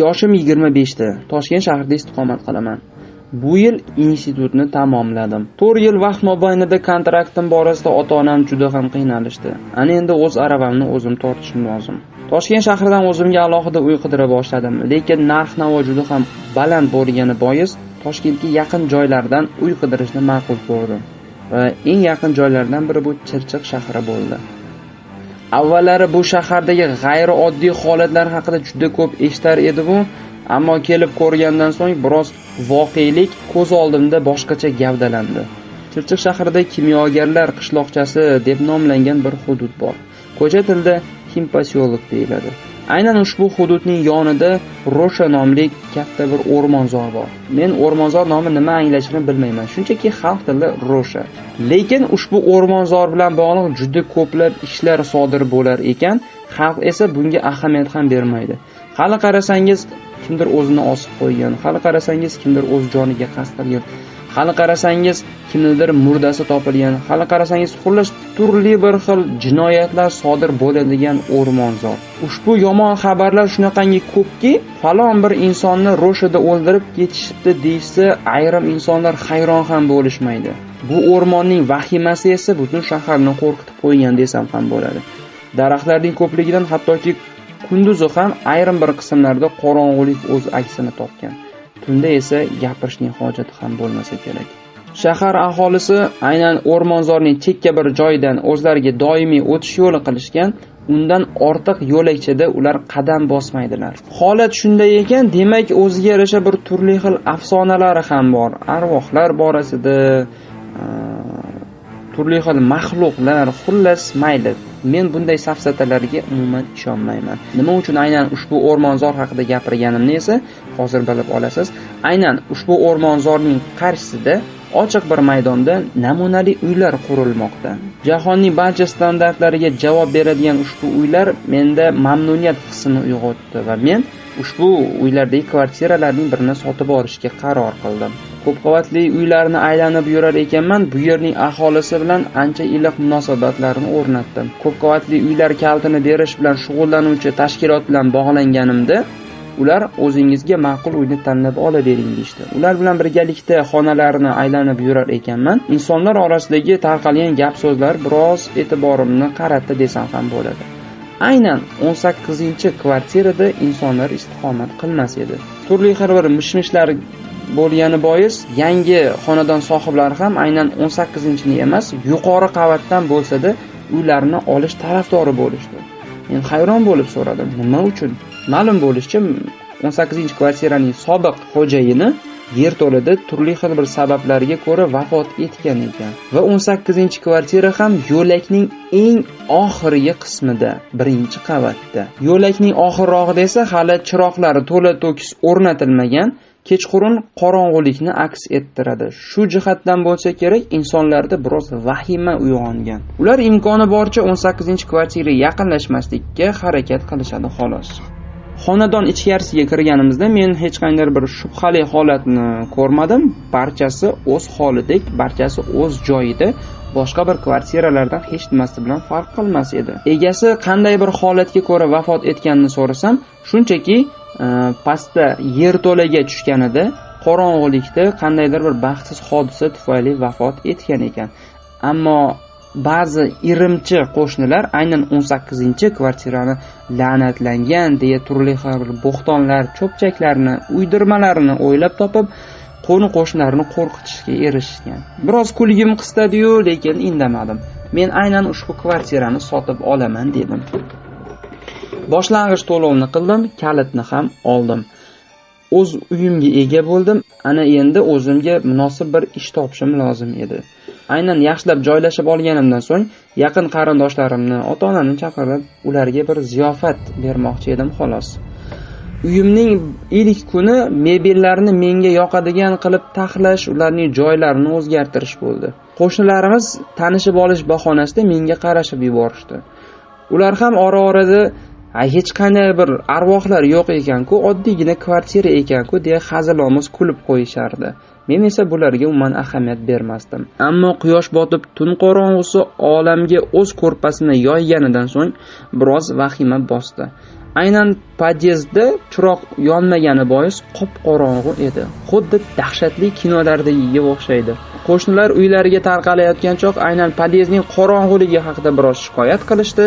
Yoshim 25 ta. Toshkent shahrida istiqomat qilaman. Bu yil institutni tamomladim. 4 yil vaqt mobaynida kontraktim borasida ota-onam juda ham qiynalishdi. Ana endi o'z aravamni o'zim tortishim lozim. Toshkent shahridan o'zimga alohida uy qidira boshladim, lekin narx-navo juda ham baland bo'lgani bois Toshkentga yaqin joylardan uy qidirishni ma'qul ko'rdim. Va eng yaqin joylardan biri bu Chirchiq shahri bo'ldi. Avvallari bu shahardagi g'ayrioddiy holatlar haqida juda ko'p eshitar edim, ammo kelib ko'rgandan so'ng biroz voqelik ko'z oldimda boshqacha gavdalandi. Chirchiq shahrida kimyogarlar qishloqchasi deb nomlangan bir hudud bor. Ko'cha tilida Himposyolok deyiladi. Aynan ushbu hududning yonida Rosha nomli katta bir o'rmonzor bor. Men o'rmonzor nomi nima anglashini bilmayman. Shunchaki xalq tilida Rosha. Lekin ushbu o'rmonzor bilan bog'liq juda ko'plab ishlar sodir bo'lar ekan, xalq esa bunga ahamiyat ham bermaydi. Hali qarasangiz kimdir o'zini osib qo'ygan, hali qarasangiz kimdir o'z joniga qasd qilgan, hali qarasangiz kimnidir murdasi topilgan, hali qarasangiz xullas turli bir xil jinoyatlar sodir bo'ladigan o'rmonzor. Ushbu yomon xabarlar shunaqangi ko'pki, falon bir insonni Roshada o'ldirib ketishibdi deysa, ayrim insonlar hayron ham bo'lishmaydi. Bu o'rmonning vahimasi esa butun shaharni qo'rqitib qo'ygan desam ham bo'ladi. Daraxtlarning ko'pligidan hattoki kunduzi ham ayrim bir qismlarda qorong'ulik o'z aksini topgan. Tunda esa gapirishning hojati ham bo'lmasa kerak. Shahar aholisi aynan o'rmonzorning chekka bir joyidan o'zlariga doimiy o'tish yo'li qilishgan, undan ortiq yo'lakchada ular qadam bosmaydilar. Holat shunday ekan, demak o'ziga yarasha bir turli xil afsonalari ham bor. Arvohlar borasida, turli xil maxluqlar, xullas mayli. Men bunday safsatalarga umuman ishonmayman. Nima uchun aynan ushbu o'rmonzor haqida gapirganimni esa hozir bilib olasiz. Aynan ushbu o'rmonzorning qarshisida ochiq bir maydonda namunali uylar qurilmoqda. Jahonning barcha standartlariga javob beradigan ushbu uylar menda mamnuniyat hissini uyg'otdi va men ushbu uylardagi kvartiralarning birini sotib olishga qaror qildim. Ko'p qavatli uylarni aylanib yurar ekanman, bu yerning aholisi bilan ancha iliq munosabatlarni o'rnatdim. Ko'p qavatli uylar kalitini berish bilan shug'ullanuvchi tashkilot bilan bog'langanimda, ular o'zingizga ma'qul uyni tanlab olavering deydi. Ular bilan birgalikda xonalarni aylanib yurar ekanman. Insonlar orasidagi tarqalgan gap so'zlar biroz e'tiborimni qaratdi desam ham bo'ladi. Aynan 18-kvartirada insonlar istiqomat qilmas edi. Turli xil bir mishmishlar bo'lgani bois yangi xonadon sohiblari ham aynan 18-ni emas, yuqori qavatdan bo'lsa-da uylarni olish tarafdori bo'lishdi. Men hayron bo'lib so'radim, nima uchun? Ma'lum bo'lishicha, 18-kvartiraning sobiq xo'jayini yerto'lada turli xil bir sabablarga ko'ra vafot etgan ekan va 18-kvartira ham yo'lakning eng oxirgi qismida, birinchi qavatda. Yo'lakning oxirrog'ida esa hali chiroqlari to'la-to'kis o'rnatilmagan, kechqurun qorong'ulikni aks ettiradi. Shu jihatdan bo'lsa kerak, insonlarda biroz vahima uyg'ongan. Ular imkoni boricha 18-kvartiraga yaqinlashmaslikka harakat qilishadi xolos. Xonadon ichkarisiga kirganimizda men hech qanday bir shubhali holatni ko'rmadim. Barchasi o'z holidek, barchasi o'z joyida, boshqa bir kvartiralardan hech nimasi bilan farq qilmas edi. Egasi qanday bir holatga ko'ra vafot etganini so'rasam, shunchaki pastda yerto'laga tushganida qorong'ulikda qandaydir bir baxtsiz hodisa tufayli vafot etgan ekan. Ammo ba'zi irimchi qo'shnilar aynan 18-kvartirani la'natlangan deya turli xil bo'xtonlar, cho'pchaklarni, uydirmalarini o'ylab topib, qo'ni-qo'shnilarni qo'rqitishga erishgan. Biroz kulgim qistadi-yu, lekin indamadim. Men aynan ushbu kvartirani sotib olaman dedim. Boshlang'ich to'lovni qildim, kalitni ham oldim. O'z uyimga ega bo'ldim. Ana endi o'zimga munosib bir ish topishim lozim edi. Aynan yaxshilab joylashib olganimdan so'ng yaqin qarindoshlarimni, ota-onamni chaqirib, ularga bir ziyofat bermoqchi edim xolos. Uyimning ilk kuni mebellarni menga yoqadigan qilib taxlash, ularning joylarini o'zgartirish bo'ldi. Qo'shnilarimiz tanishib olish bahonasida menga qarashib yuborishdi. Ular ham ora-orada hech qanday bir arvohlar yo'q ekan-ku, oddiygina kvartira ekan-ku deya hazilomuz kulib qo'yishardi. Men esa bularga umuman ahamiyat bermasdim. Ammo quyosh botib tun qorong'usi olamga o'z ko'rpasini yoyganidan so'ng biroz vahima bosdi. Aynan podyezdda chiroq yonmagani bois qop-qorong'u edi. Xuddi dahshatli kinolardagi o'xshaydi. Qo'shnilar uylariga tarqalayotgan choq aynan podyezdning qorong'uligi haqida biroz shikoyat qilishdi.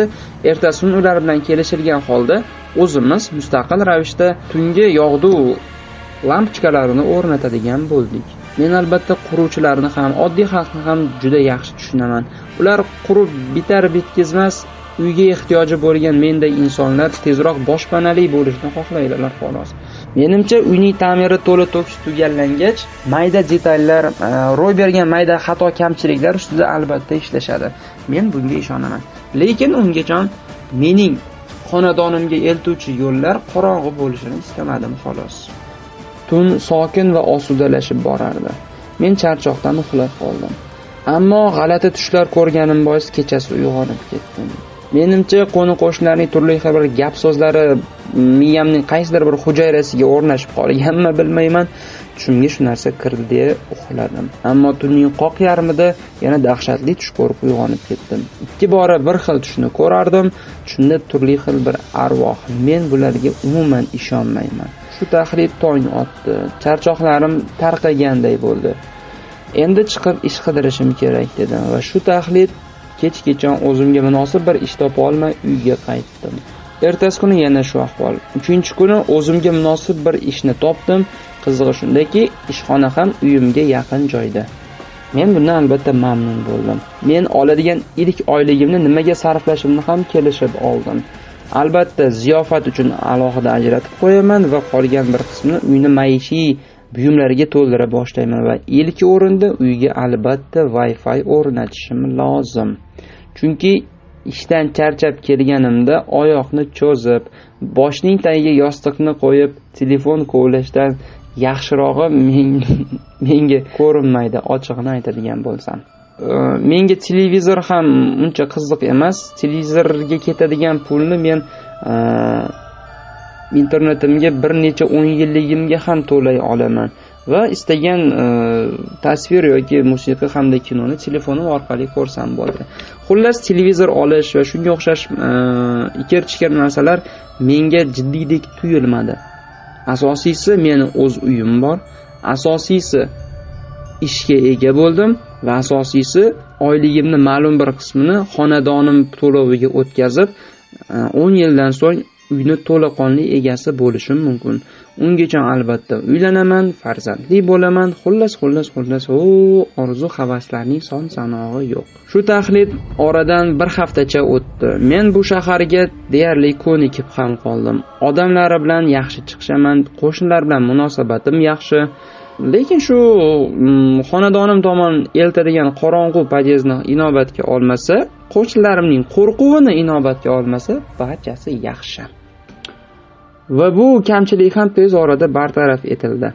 Ertasi kuni ular bilan kelishilgan holda o'zimiz mustaqil ravishda tungi yog'du lampochkalarini o'rnatadigan bo'ldik. Men albatta quruvchilarni ham, oddiy xalqni ham juda yaxshi tushunaman. Ular qurib bitar bitkazmas uyga ehtiyoji bo'lgan menday insonlar tezroq boshpanali bo'lishni xohlaydilar xolos. Menimcha uyning ta'miri to'la to'kis tugallangach, mayda detallar, ro'y bergan mayda xato kamchiliklar ustida albatta ishlashadi. Men bunga ishonaman. Lekin ungacha mening xonadonimga eltuvchi yo'llar qorong'u bo'lishini istamadim xolos. Tun sokin va osudalashib borardi. Men charchoqdan uxlab qoldim. Ammo g'alati tushlar ko'rganim bois kechasi uyg'onib ketdim. Menimcha qo'ni-qo'shnilarning turli xil bir gap so'zlari miyamning qaysidir bir hujayrasiga o'rnashib qolganmi bilmayman. Tushimga shu narsa kirdi deya uxladim. Ammo tunning qoq yarmida yana dahshatli tush ko'rib uyg'onib ketdim. Ikki bora bir xil tushni ko'rardim. Shunda turli xil bir arvoh. Men bularga umuman ishonmayman. Shu taxlit tong otdi. Charchoqlarim tarqaganday bo'ldi. Endi chiqib ish qidirishim kerak dedim va shu taxlit kech-kechon o'zimga munosib bir ish topa olmay uyga qaytdim. Ertasi kuni yana shu ahvol. 3-kuni o'zimga munosib bir ishni topdim. Qizig'i shundaki, ishxona ham uyimga yaqin joyda. Men bundan albatta mamnun bo'ldim. Men oladigan ilk oyligimni nimaga sarflashimni ham kelishib oldim. Albatta ziyofat uchun alohida ajratib qo'yaman va qolgan bir qismini uyni maishiy buyumlarga to'ldira boshlayman va ilk o'rinda uyga albatta Wi-Fi o'rnatishim lozim. Chunki ishdan charchab kelganimda oyoqni cho'zib, boshning tagiga yostiqni qo'yib, telefon kovlashdan yaxshirog'i menga ko'rinmaydi, ochig'ini aytadigan bo'lsam. Menga televizor ham uncha qiziq emas. Televizorga ketadigan pulni men internetimga bir necha 10 yilligimga ham to'lay olaman va istagan tasvir yoki musiqa hamda kinoni telefonim orqali ko'rsam bo'ladi. Xullas, televizor olish va shunga o'xshash ikir-chikir narsalar menga jiddiydek tuyulmadi. Asosiysi meni o'z uyim bor, asosiysi ishga ega bo'ldim va asosiysi oyligimni ma'lum bir qismini xonadonim to'loviga o'tkazib 10 yildan so'ng uyni to'laqonli egasi bo'lishim mumkin. Ungacha albatta uylanaman, farzandli bo'laman, xullas, orzu havaslarning son sanog'i yo'q. Shu taxlit oradan bir haftacha o'tdi. Men bu shaharga deyarli ko'nikib ham qoldim. Odamlar bilan yaxshi chiqishaman, qo'shnilar bilan munosabatim yaxshi. Lekin shu xonadonim tomon eltadigan qorong'u podyezdni inobatga olmasa, qo'shnilarimning qo'rquvini inobatga olmasa, barchasi yaxshi. Va bu kamchilik ham tez orada bartaraf etildi.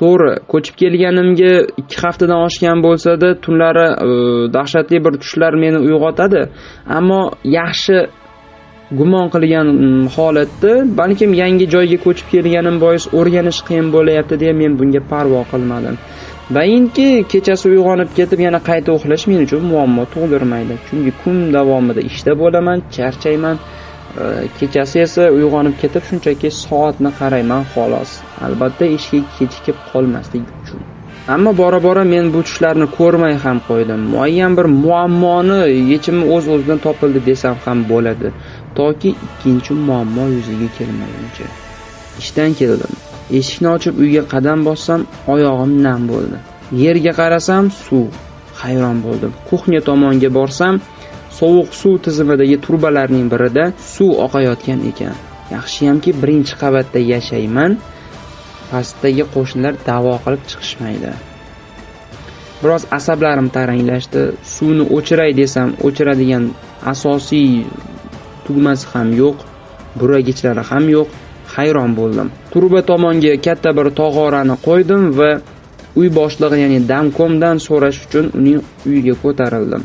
To'g'ri, ko'chib kelganimga 2 haftadan oshgan bo'lsa-da, tunlari dahshatli bir tushlar meni uyg'otadi. Ammo yaxshi gumon qilgan holatda, balkim yangi joyga ko'chib kelganim bois o'rganish qiyin bo'layapti deya men bunga parvo qilmadim. Bayinki kechasi uyg'onib ketib yana qayta uxlash men uchun muammo tug'dirmaydi. Chunki kun davomida ishda bo'laman, charchayman. Kechasi esa uyg'onib ketib shunchaki soatni qarayman xolos. Albatta ishga kechikib qolmaslik uchun. Ammo bora-bora men bu tushlarni ko'rmay ham qo'ydim. Muayyan bir muammoni yechimi o'z-o'zidan topildi desam ham bo'ladi. Toki ikkinchi muammo yuzaga kelmaguncha. Ishdan keldim. Eshikni ochib uyga qadam bossam, oyog'im nam bo'ldi. Yerga qarasam, suv. Hayron bo'ldim. Kuxnya tomonga borsam, sovuq suv tizimidagi turbalarning birida suv oqayotgan ekan. Yaxshiyamki birinchi qavatda yashayman. Pastdagi qo'shnilar da'vo qilib chiqishmaydi. Biroz asablarim taranglashdi. Suvni o'chiray desam, o'chiradigan asosiy tugmasi ham yo'q, buragichlari ham yo'q. Hayron bo'ldim. Turba tomonga katta bir tog'orani qo'ydim va uy boshlig'i, ya'ni damkomdan so'rash uchun uning uyiga ko'tarildim.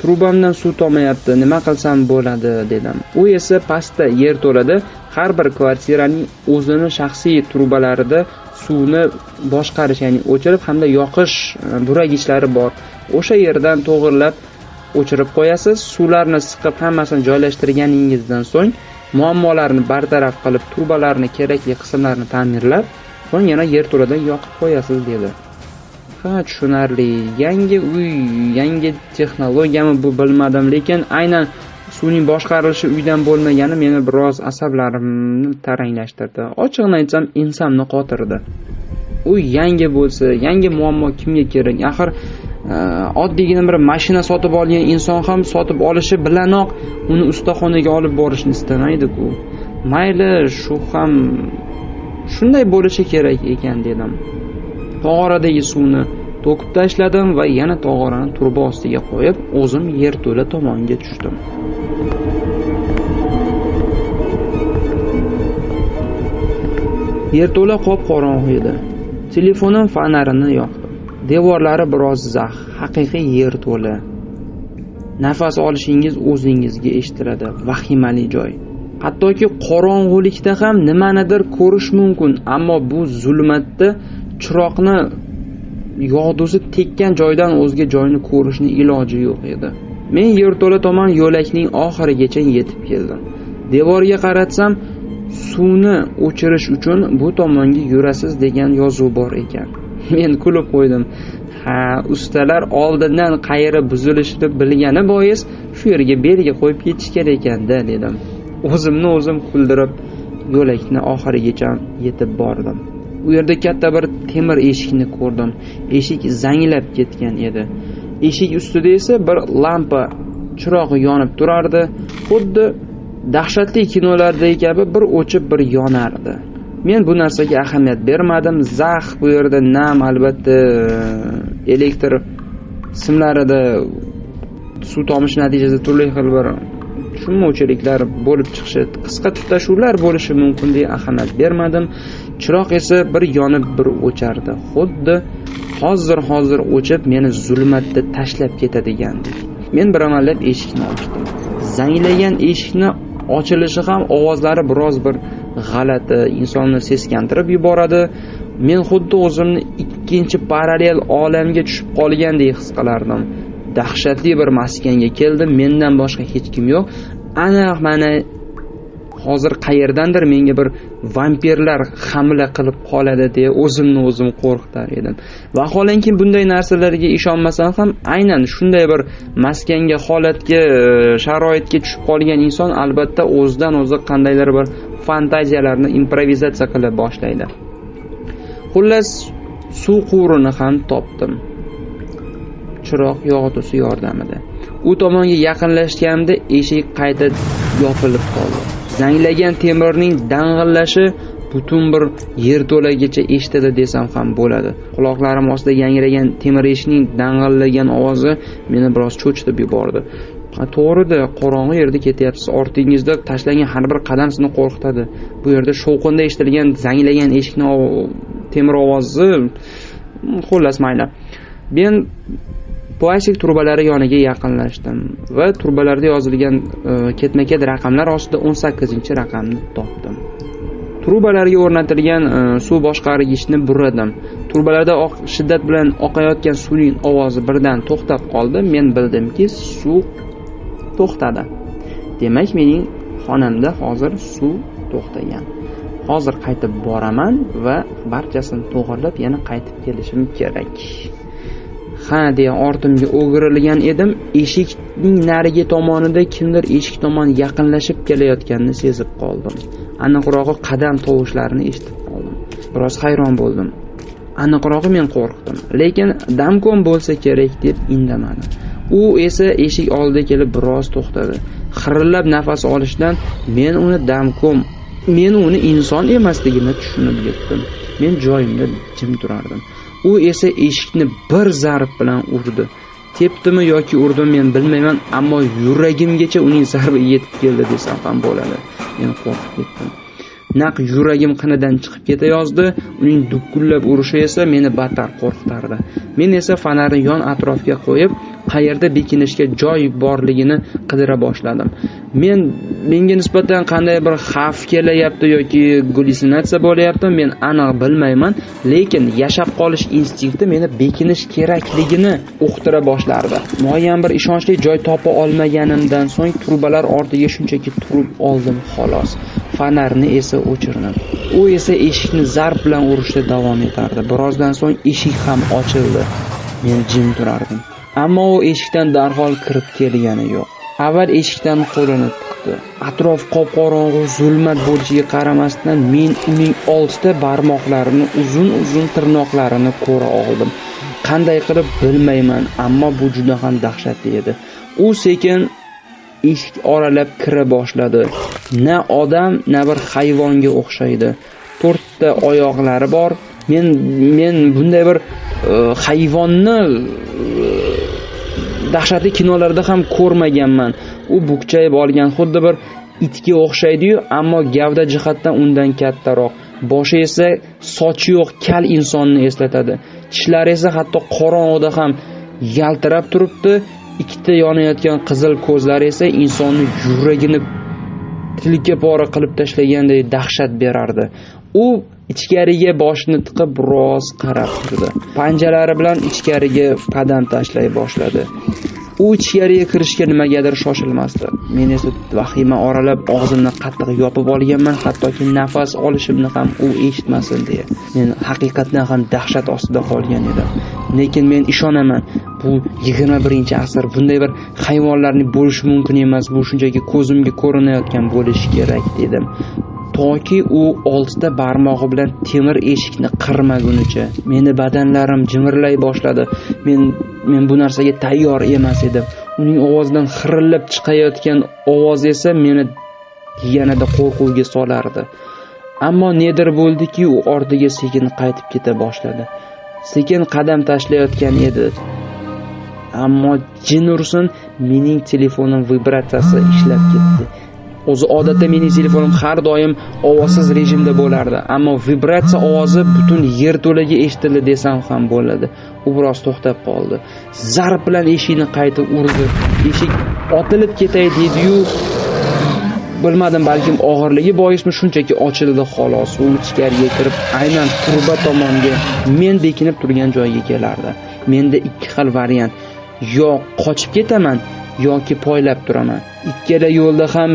Trubamdan suv to'mayapti, nima qilsam bo'ladi dedim. U esa pastda yer to'ladi. Har bir kvartiraning o'zini shaxsiy trubalarida suvni boshqarish, ya'ni o'chirib hamda yoqish buragichlari bor. O'sha yerdan to'g'irlab o'chirib qo'yasiz. Suvlarni siqib hammasini joylashtirganingizdan so'ng muammolarni bartaraf qilib, turbalarni kerakli qismlarini ta'mirlab, so'ng yana yerto'ladan yoqib qo'yasiz dedi. Ha, tushunarli. Yangi uy, yangi texnologiyami bu bilmadim, lekin aynan suvning boshqarilishi uydan bo'lmagani meni biroz asablarimni taranglashtirdi. Ochiqni aytsam, ensamni qotirdi. Uy yangi bo'lsa, yangi muammo kimga kerak? Axir oddiygina bir mashina sotib olgan inson ham sotib olishi bilanoq uni ustaxonaga olib borishni istamaydi-ku. Mayli, shu ham shunday bo'lishi kerak ekan dedim. Tog'oradagi suvni to'kib tashladim va yana tog'orani turba ostiga qo'yib, o'zim yerto'la tomonga tushdim. Yerto'la qop-qorong'u edi. Telefonim fonarini yoqdim. Devorlari biroz zax, haqiqiy yerto'la. Nafas olishingiz o'zingizga eshitiladi, vahimali joy. Hattoki qorong'ulikda ham nimanidir ko'rish mumkin, ammo bu zulmatda chiroqni yog'dusi tekkan joydan o'zga joyni ko'rishni iloji yo'q edi. Men yerto'la tomon yo'lakning oxirigacha yetib keldim. Devorga qaratsam, suvni o'chirish uchun bu tomonga yurasiz degan yozuv bor ekan. Men kulib qo'ydim. Ha, ustalar oldindan qayeri buzilishini bilgani bois shu yerga belgi qo'yib ketish kerak ekanda dedim. O'zimni o'zim kuldirib yo'lakni oxirigacha yetib bordim. U yerda katta bir temir eshikni ko'rdim. Eshik zanglab ketgan edi. Eshik ustida esa bir lampa chirog'i yonib turardi. Xuddi dahshatli kinolardagi kabi bir o'chib, bir yonardi. Men bu narsaga ahamiyat bermadim. Zax bu yerda nam, albatta elektr simlarida suv tomish natijasida turli xil bir tushunmovchiliklar bo'lib chiqishi, qisqa tutashuvlar bo'lishi mumkin deb ahamiyat bermadim. Chiroq esa bir yonib, bir o'chardi. Xuddi hozir o'chib, meni zulmatda tashlab ketadigandek. Men bir amallab eshikni ochdim. Zanglagan eshikni ochilishi ham ovozlari biroz bir g'alati, insonni seskantirib yuboradi. Men xuddi o'zimni ikkinchi parallel olamga tushib qolgandek his qilardim. Dahshatli bir maskanga keldim. Mendan boshqa hech kim yo'q. Mana hozir qayerdandir menga bir vampirlar hamla qilib qoladi deb o'zimni o'zim qo'rqitar edim. Vaholanki bunday narsalarga ishonmasam ham aynan shunday bir maskanga, holatga, sharoitga tushib qolgan inson albatta o'zidan o'zi qandaydir bir fantaziyalarni improvizatsiya qila boshlaydi. Xullas, suv quvurini ham topdim. Chiroq yog'dusi yordamida. U tomonga yaqinlashganimda eshik qayta yopilib qoldi. Zanglagan temirning dang'illashi butun bir yerto'lagacha eshitildi desam ham bo'ladi. Quloqlarim ostida yangragan temir eshikning dang'illagan ovozi meni biroz cho'chitib yubordi. To'g'rida, qorong'i yerda ketyapsiz. Ortingizda tashlangan har bir qadam sizni qo'rqitadi. Bu yerda shovqinda eshitilgan zanglagan eshikning temir ovozi, xullas mayli. Men plastik turbalari yoniga yaqinlashdim va turbalarda yozilgan ketma-ket raqamlar ostida 18-raqamni topdim. Turbalarga o'rnatilgan suv boshqargichni buradim. Turbalarda shiddat bilan oqayotgan suvning ovozi birdan to'xtab qoldi. Men bildimki, suv to'xtadi. Demak, mening xonamda hozir suv to'xtagan. Hozir qaytib boraman va barchasini to'g'irlab yana qaytib kelishim kerak. Ha, deya ortimga o'girilgan edim. Eshikning narigi tomonida kimdir eshik tomon yaqinlashib kelayotganini sezib qoldim. Aniqrog'i qadam tovushlarini eshitib qoldim. Biroz hayron bo'ldim. Aniqrog'i men qo'rqdim, lekin damkom bo'lsa kerak deb indamadim. U esa eshik oldiga kelib biroz to'xtadi. Xirillab nafas olishdan men uni inson emasligini tushunib yetdim. Men joyimda jim turardim. U esa eshikni bir zarb bilan urdi. Tepdimi yoki urdimi men bilmayman, ammo yuragimgacha uning zarbi yetib keldi desam ham bo'ladi. Men qo'rqib ketdim. Naq yuragim qinidan chiqib ketayozdi. Uning dukkullab urishi esa meni battar qo'rqitardi. Men esa fonarni yon atrofga qo'yib, qayerda bekinishga joy borligini qidira boshladim. Menga nisbatan qanday bir xavf kelyapti yoki gallyutsinatsiya bo'lyapti, men aniq bilmayman, lekin yashab qolish instinkti meni bekinish kerakligini uqtira boshlardi. Muayyan bir ishonchli joy topa olmaganimdan so'ng turbalar ortiga shunchaki turib oldim xolos. Fonarni esa o'chirdim. U esa eshikni zarb bilan urishda davom etardi. Birozdan so'ng eshik ham ochildi. Men jim turardim. Ammo u eshikdan darhol kirib kelgani yo'q. Avval eshikdan qo'lini tiqdi. Atrof qop-qorong'u zulmat bo'lishiga qaramasdan men uning oltita barmoqlarini, uzun tirnoqlarini ko'ra oldim. Qanday qilib bilmayman, ammo bu juda ham dahshatli edi. U sekin eshik oralab kira boshladi. Na odam, na bir hayvonga o'xshaydi. 4 ta oyoqlari bor. Men bunday bir hayvonni dahshatli kinolarda ham ko'rmaganman. U bukchayib olgan, xuddi bir itga o'xshaydi-yu, ammo gavda jihatdan undan kattaroq. Boshi esa sochi yo'q kal insonni eslatadi. Tishlari esa hatto qorong'uda ham yaltirab turibdi. Ikkita yonayotgan qizil ko'zlari esa insonni yuragini tilka pora qilib tashlaganday dahshat berardi. U ichkariga boshini tiqib biroz qarab turdi. Panjalari bilan ichkariga qadam tashlay boshladi. U ichkariga kirishga nimagadir shoshilmasdi. Men esa vahima oralab og'zimni qattiq yopib olganman, hattoki nafas olishimni ham u eshitmasin deya. Men haqiqatan ham dahshat ostida qolgan edim. Lekin men ishonaman, bu 21-asr, bunday bir hayvonlarning bo'lishi mumkin emas, bu shunchaki ko'zimga ko'rinayotgan bo'lishi kerak dedim. Toki u 6 ta barmog'i bilan temir eshikni qirmagunicha meni badanlarim jimirlay boshladi. Men bu narsaga tayyor emas edim. Uning ovozidan xirillab chiqayotgan ovoz esa meni yanada qo'rquvga solardi. Ammo nedir bo'ldiki, u ortiga sekin qaytib keta boshladi. Sekin qadam tashlayotgan edi. Ammo jin ursin, mening telefonim vibratsiyasi ishlab ketdi. O'zi odatda mening telefonim har doim ovozsiz rejimda bo'lardi, ammo vibratsiya ovozi butun yerto'laga eshitildi desam ham bo'ladi. U biroz to'xtab qoldi. Zarb bilan eshikni qaytib urdi. Eshik otilib ketay dedi-yu, bilmadim, balkim og'irligi boismi shunchaki ochildi xolos. U ichkariga kirib aynan turba tomonga, men bekinib turgan joyga kelardi. Menda ikki xil variant: yo qochib ketaman yoki poylab turaman. Ikkala yo'lda ham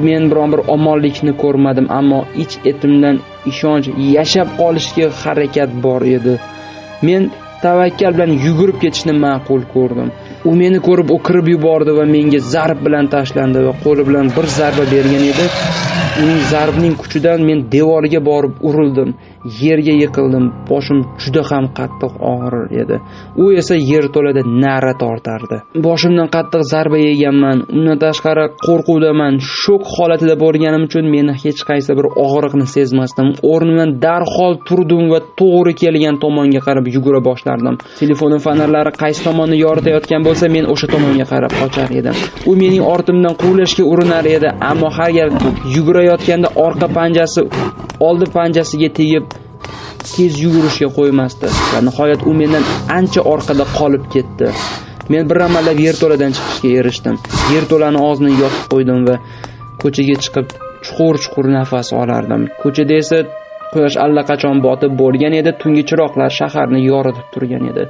men biron bir omonlikni ko'rmadim, ammo ich-etimdan ishonch, yashab qolishga harakat bor edi. Men tavakkal bilan yugurib ketishni ma'qul ko'rdim. U meni ko'rib o'kirib yubordi va menga zarb bilan tashlandi va qo'li bilan bir zarba bergan edi. Uning zarbining kuchidan men devorga borib urildim, yerga yiqildim. Boshim juda ham qattiq og'rir edi. U esa yerto'lada na'ra tortardi. Boshimdan qattiq zarba yeganman. Undan tashqari qo'rquvdaman. Shok holatida bo'lganim uchun meni hech qaysi bir og'riqni sezmasdim. O'rnimdan darhol turdim va to'g'ri kelgan tomonga qarab yugura boshlardim. Telefonim fonarlari qaysi tomonni yoritayotgan bo'lsa, men o'sha tomonga qarab qochar edim. U mening ortimdan quvlashga urinar edi, ammo har gal yugurayotganda orqa panjasi oldi panjasiga tegib tez yugurishga qo'ymasdi va nihoyat u mendan ancha orqada qolib ketdi. Men bir amallab yerto'ladan chiqishga erishdim. Yerto'lani og'zini yopib qo'ydim va ko'chaga chiqib chuqur nafas olardim. Ko'chada esa quyosh allaqachon botib bo'lgan edi, tungi chiroqlar shaharni yoritib turgan edi.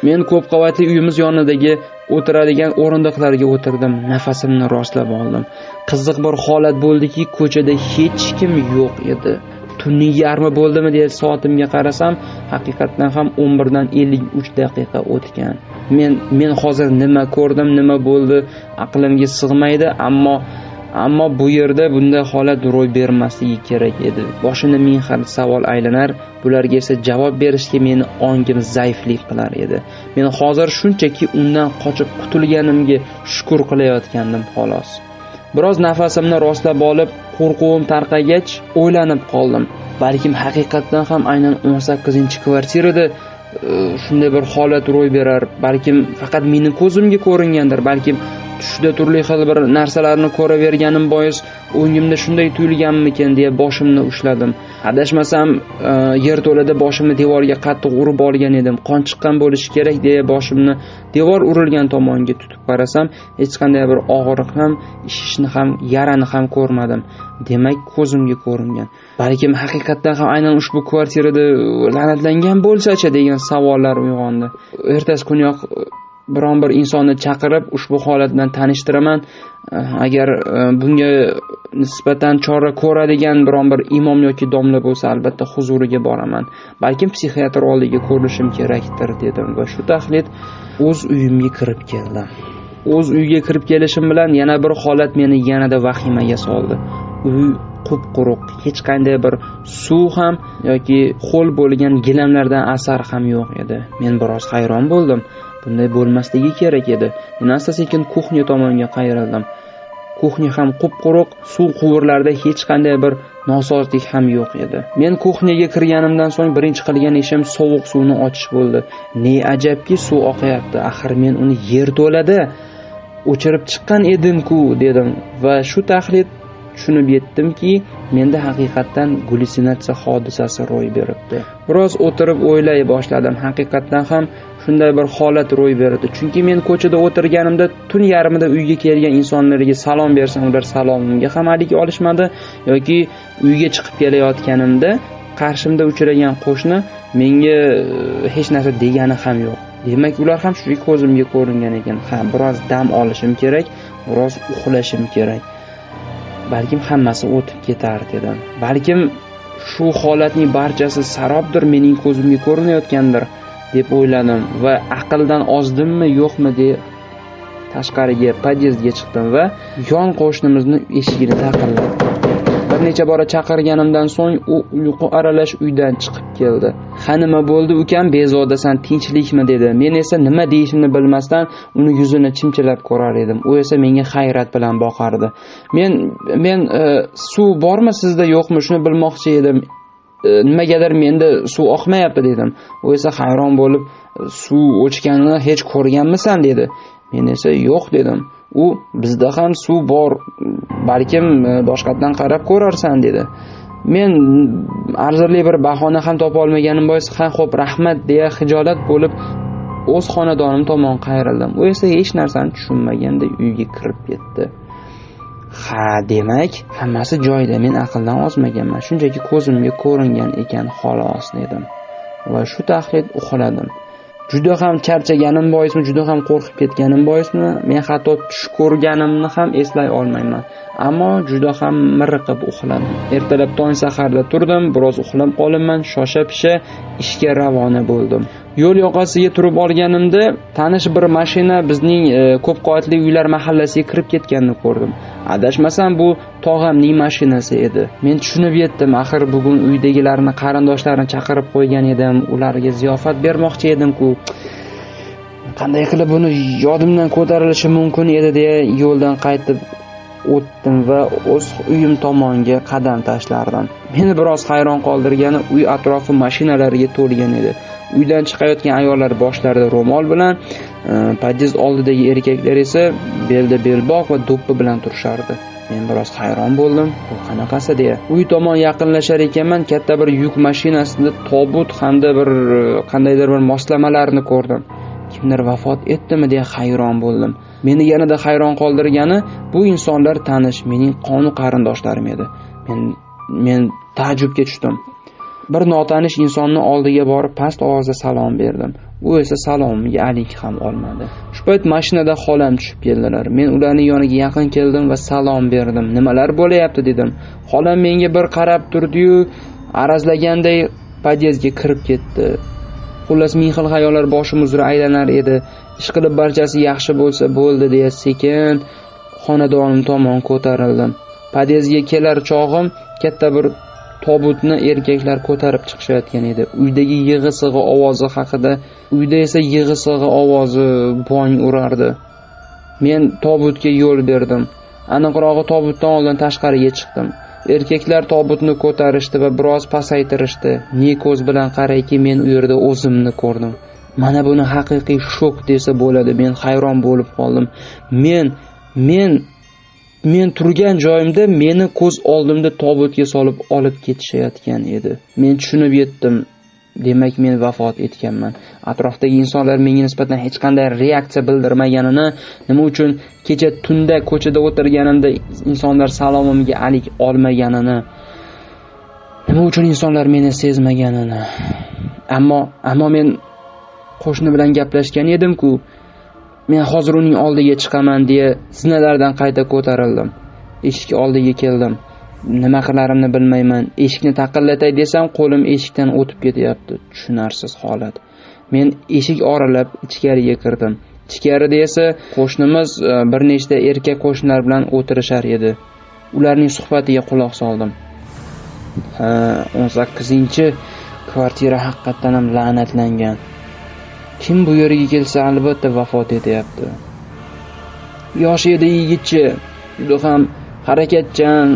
Men ko'p qavatli uyimiz yonidagi o'tiradigan o'rindiqlarga o'tirdim. Nafasimni rostlab oldim. Qiziq bir holat bo'ldiki, ko'chada hech kim yo'q edi. Tunning yarmi bo'ldimi deb soatimga qarasam, haqiqatan ham 11 dan 53 daqiqa o'tgan. Men hozir nima ko'rdim, nima bo'ldi, aqlimga sig'maydi, ammo bu yerda bunday holat ro'y bermasligi kerak edi. Boshimda ming xil savol aylanar, bularga esa javob berishga meni ongim zaiflik qilar edi. Men hozir shunchaki undan qochib qutulganimga shukr qilayotgandim xolos. Biroz nafasimni rostlab olib, qo'rquvim tarqagach, o'ylanib qoldim. Balkim haqiqatan ham aynan 18-kvartirada shunday bir holat ro'y berar. Balkim faqat meni ko'zimga ko'ringandir, balkim tushda turli xil bir narsalarni ko'raverganim bois o'ngimda shunday tuyulganmikin deya boshimni ushladim. Adashmasam yerto'lada boshimni devorga qattiq urib olgan edim. Qon chiqqan bo'lishi kerak deya boshimni devor urilgan tomonga tutib qarasam, hech qanday bir og'riq ham, ishishni ham, yarani ham ko'rmadim. Demak, ko'zimga ko'ringan. Balkim haqiqatdan ham aynan ushbu kvartirada la'natlangan bo'lsa-chi degan savollar uyg'ondi. Ertasi kuniyoq biron bir insonni chaqirib ushbu holat bilan tanishtiraman. Agar bunga nisbatan chora ko'radigan biron bir imom yoki domla bo'lsa, albatta huzuriga boraman. Balkim psixiatr oldiga ko'rishim kerakdir dedim va shu taxlit o'z uyimga kirib keldim. O'z uyga kirib kelishim bilan yana bir holat meni yanada vahimaga soldi. Uy qup-quruq, hech qanday bir suv ham yoki ho'l bo'lgan gilamlardan asar ham yo'q edi. Men biroz hayron bo'ldim. Bunday bo'lmasligi kerak edi. Men asta-sekin kuxnya tomonga qayrildim. Kuxnya ham qup-quruq, suv quvurlarida hech qanday bir nosozlik ham yo'q edi. Men kuxnyaga kirganimdan so'ng birinchi qilgan ishim sovuq suvni ochish bo'ldi. Ne ajabki suv oqayapti. Axir men uni yerto'lada o'chirib chiqqan edim-ku dedim va shu taxlit tushunib yetdimki, menda haqiqatdan gallyutsinatsiya hodisasi ro'y beribdi. Biroz o'tirib o'ylay boshladim. Haqiqatdan ham shunday bir holat ro'y berdi. Chunki men ko'chada o'tirganimda tun yarmida uyga kelgan insonlarga salom bersam, ular salomimga ham haligi olishmadi yoki uyga chiqib kelayotganimda qarshimda uchragan qo'shni menga hech narsa degani ham yo'q. Demak, ular ham shu ko'zimga ko'ringan ekan. Ha, biroz dam olishim kerak, biroz uxlashim kerak. Balkim hammasi o'tib ketar dedim. Balkim shu holatning barchasi sarobdir, mening ko'zimga ko'rinayotgandir deb o'yladim va aqldan ozdimmi yo'qmi deb tashqariga podyezdga chiqdim va yon qo'shnimizni eshigini taqilladim. Bir necha bora chaqirganimdan so'ng u uyqu aralash uydan chiqib keldi. "Ha, nima bo'ldi ukam, bezodasan, tinchlikmi?" dedi. Men esa nima deyishimni bilmasdan uni yuzini chimchilab ko'rar edim. U esa menga hayrat bilan boqardi. Men suv bormi sizda yo'qmi shuni bilmoqchi edim. Nimagadir menda suv oqmayapti dedim. U esa hayron bo'lib, "Suv o'chganini hech ko'rganmisan?" dedi. Men esa "Yo'q" dedim. U "Bizda ham suv bor, balkim boshqatdan qarab ko'rarsan" dedi. Men arzirli bir bahona ham topa olmaganim bois "Ha, xo'p, rahmat" deya xijolat bo'lib o'z xonadonim tomon qayrildim. U esa hech narsani tushunmaganda uyga kirib ketdi. Ha, demak, hammasi joyida. Men aqldan ozmaganman. Shunchaki ko'zimga ko'ringan ekan, xolos dedim. Va shu taxlit uxladim. Juda ham charchaganim boismi, juda ham qo'rqib ketganim boismi, men hatto tush ko'rganimni ham eslay olmayman. Ammo juda ham miriqib uxladim. Ertalab tong saharda turdim, biroz uxlab qolimman, shosha-pisha ishga ravona bo'ldim. Yo'l yoqasiga turib olganimda tanish bir mashina bizning ko'p qavatli uylar mahallasiga kirib ketganini ko'rdim. Adashmasam bu tog'amning mashinasi edi. Men tushunib yetdim, axir bugun uydagilarni, qarindoshlarini chaqirib qo'ygan edim, ularga ziyofat bermoqchi edim-ku. Qanday qilib buni yodimdan ko'tarilishi mumkin edi deya yo'ldan qaytib o'tdim va o'z uyim tomonga qadam tashlardim. Meni biroz hayron qoldirgani uy atrofi mashinalarga to'lgan edi. Uydan chiqayotgan ayollar boshlarida ro'mol bilan, podyezd oldidagi erkaklar esa belda belbog' va do'ppi bilan turishardi. Men biroz hayron bo'ldim. Bu qanaqasi deya. Uy tomon yaqinlashar ekanman, katta bir yuk mashinasida tobut hamda bir qandaydir bir moslamalarni ko'rdim. Kimdir vafot etdimi deya hayron bo'ldim. Meni yanada hayron qoldirgani bu insonlar tanish, mening qonu qarindoshlarim edi. Men taajjubga tushdim. Bir notanish insonni oldiga borib past ovozda salom berdim. U esa salomimga alik ham olmadi. Shu payt mashinada xolam tushib keldilar. Men ularning yoniga yaqin keldim va salom berdim. "Nimalar bo'layapti?" dedim. Xolam menga bir qarab turdi-yu, arazlaganday podyezdga kirib ketdi. Xullas, ming xil xayollar boshim uzra aylanar edi. Ishqilib barchasi yaxshi bo'lsa bo'ldi deya sekin xonadonim tomon ko'tarildim. Podyezdga kelar chog'im katta bir tobutni erkaklar ko'tarib chiqishayotgan edi. Uydagi yig'i-sig'i ovozi haqida, uyda esa yig'i-sig'i ovozi bong urardi. Men tobutga yo'l berdim. Aniqrog'i tobutdan oldin tashqariga chiqdim. Erkaklar tobutni ko'tarishdi va biroz pasaytirishdi. Ne ko'z bilan qarayki, men u yerda o'zimni ko'rdim. Mana buni haqiqiy shok desa bo'ladi. Men hayron bo'lib qoldim. Men turgan joyimda meni ko'z oldimda tobutga solib olib ketishayotgan edi. Men tushunib yetdim. Demak, men vafot etganman. Atrofdagi insonlar menga nisbatan hech qanday reaksiya bildirmaganini, nima uchun kecha tunda ko'chada o'tirganimda insonlar salomimga alik olmaganini, nima uchun insonlar meni sezmaganini. Ammo men qo'shni bilan gaplashgan edim-ku. Men hozir uning oldiga chiqaman deya zinalardan qayta ko'tarildim. Eshik oldiga keldim. Nima qilarimni bilmayman. Eshikni taqillatay desam, qo'lim eshikdan o'tib ketyapti. Tushunarsiz holat. Men eshik oralab ichkariga kirdim. Ichkarida esa qo'shnimiz bir nechta erkak qo'shnilar bilan o'tirishar edi. Ularning suhbatiga quloq soldim. 18-kvartira haqiqatan ham la'natlangan. Kim bu yerga kelsa albatta vafot etyapti. Yosh edi yigitchi, juda ham harakatchan,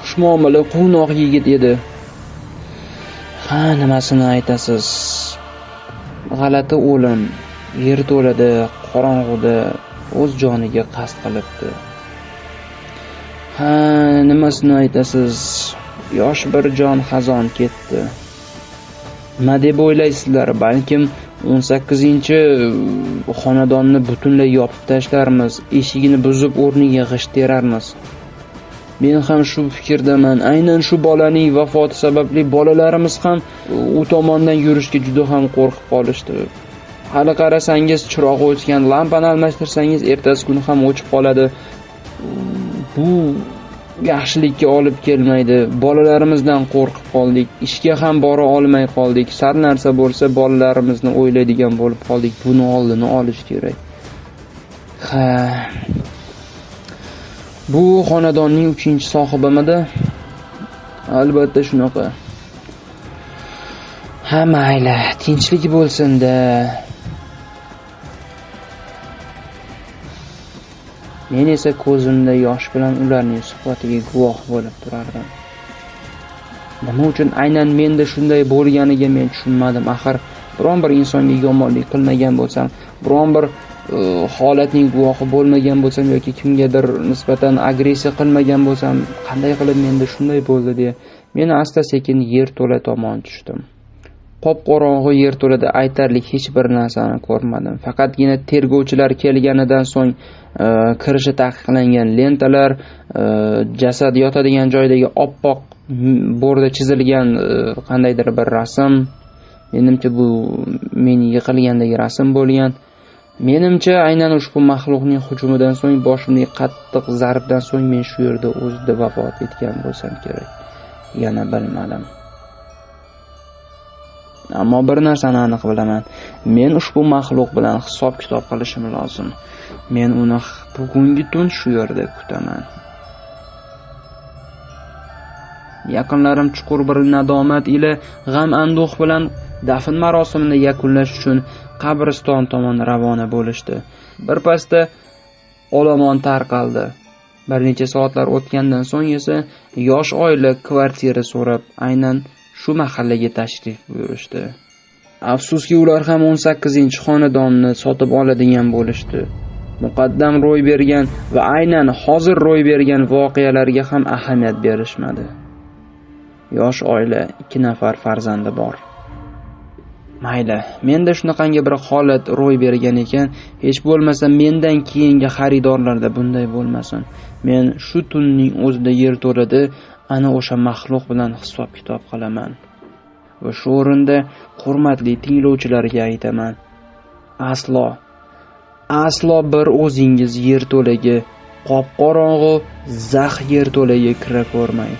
xushmuomala, quvnoq yigit edi. Nimasini aytasiz? G'alati o'lim, yerto'lada, qorong'uda o'z joniga qasd qilibdi. Nimasini aytasiz? Yosh bir jon xazon ketdi. Nima deb o'ylaysizlar? Balkim 18-xonadonni butunlay yopib tashlarmiz, eshigini buzib o'rniga g'isht terarmiz. Men ham shu fikrdaman. Aynan shu bolaning vafoti sababli bolalarimiz ham u tomondan yurishga juda ham qo'rqib qolishdi. Hali qarasangiz chirog'i o'chgan, lampani almashtirsangiz ertasi kuni ham o'chib qoladi. Bu yaxshilikka olib kelmaydi. Bolalarimizdan qo'rqib qoldik. Ishga ham bora olmay qoldik. Sal narsa bo'lsa bolalarimizni o'ylaydigan bo'lib qoldik. Buni oldini olish kerak. Bu xonadonning 3-sohibimidi? Albatta shunaqa. Mayli, tinchlik bo'lsin-da. Men esa ko'zimda yosh bilan ularning suhbatiga guvoh bo'lib turardim. Nima uchun aynan menda shunday bo'lganiga men tushunmadim. Axir biron bir insonga yomonlik qilmagan bo'lsam, biron bir holatning guvohi bo'lmagan bo'lsam yoki kimgadir nisbatan agressiya qilmagan bo'lsam, qanday qilib menda shunday bo'ldi deya men asta-sekin yerto'la tomon tushdim. Qop-qorong'u yerto'lada aytarlik hech bir narsani ko'rmadim. Faqatgina tergovchilar kelganidan so'ng kirishi taqiqlangan lentalar, jasad yotadigan joydagi oppoq borda chizilgan qandaydir bir rasm. Menimcha bu men yiqilgandagi rasm bo'lgan. Menimcha aynan ushbu maxluqning hujumidan so'ng, boshimning qattiq zarbdan so'ng men shu yerda o'zida vafot etgan bo'lsam kerak. Yana bilmadim. Ammo bir narsani aniq bilaman. Men ushbu maxluq bilan hisob-kitob qilishim lozim. Men uni bugungi tun shu yerda kutaman. Yaqinlarim chuqur bir nadomat ila g'am-anduh bilan dafn marosimini yakunlash uchun qabriston tomon ravona bo'lishdi. Birpasda olomon tarqaldi. Bir necha soatlar o'tgandan so'ng esa yosh oila kvartira so'rab aynan shu mahallaga tashrif buyurishdi. Afsuski, ular ham 18-xonadonni sotib oladigan bo'lishdi. Muqaddam ro'y bergan va aynan hozir ro'y bergan voqealarga ham ahamiyat berishmadi. Yosh oila, 2 nafar farzandi bor. Mayli, menda shunaqangi bir holat ro'y bergan ekan, hech bo'lmasa mendan keyingi xaridorlarda bunday bo'lmasin. Men shu tunning o'zida yerto'lada ana o'sha maxluq bilan hisob-kitob qilaman. Va shu o'rinda hurmatli tinglovchilarga aytaman. Aslo bir o'zingiz yerto'laga, qop-qorong'u zax yerto'laga kira ko'rmang.